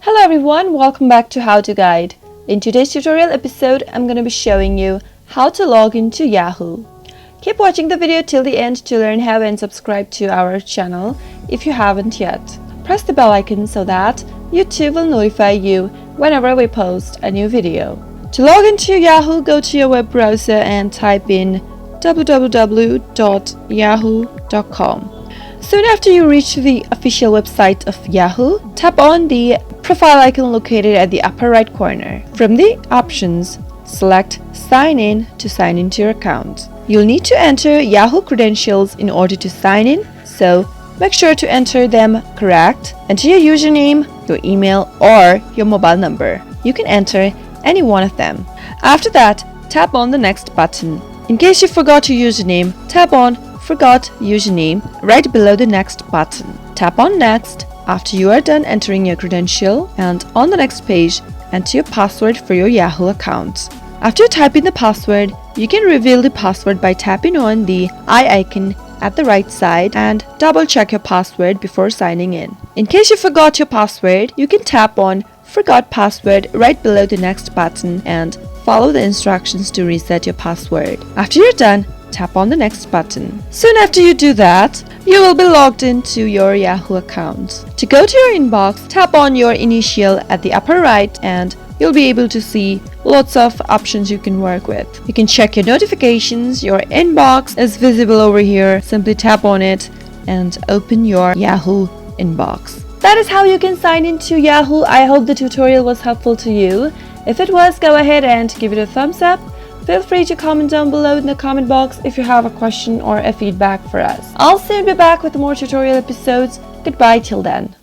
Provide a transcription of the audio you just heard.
Hello everyone, welcome back to How to Guide. In today's tutorial episode, I'm going to be showing you how to log into Yahoo. Keep watching the video till the end to learn how and subscribe to our channel if you haven't yet. Press the bell icon so that YouTube will notify you whenever we post a new video. To log into Yahoo, go to your web browser and type in www.yahoo.com. Soon after you reach the official website of Yahoo, tap on the profile icon located at the upper right corner. From the options, select Sign In to sign into your account. You'll need to enter Yahoo credentials in order to sign in, so make sure to enter them correct. Enter your username, your email, or your mobile number. You can enter any one of them. After that, tap on the Next button. In case you forgot your username, tap on Forgot Username right below the Next button. Tap on Next after you are done entering your credential, and on the next page, enter your password for your Yahoo account. After you type in the password, you can reveal the password by tapping on the eye icon at the right side and double check your password before signing in. In case you forgot your password, you can tap on Forgot Password right below the Next button and follow the instructions to reset your password. After you're done, tap on the Next button. Soon after you do that, you will be logged into your Yahoo account. To go to your inbox, tap on your initial at the upper right and you'll be able to see lots of options you can work with. You can check your notifications, your inbox is visible over here. Simply tap on it and open your Yahoo inbox. That is how you can sign into Yahoo. I hope the tutorial was helpful to you. If it was, go ahead and give it a thumbs up. Feel free to comment down below in the comment box if you have a question or a feedback for us. I'll soon be back with more tutorial episodes. Goodbye till then.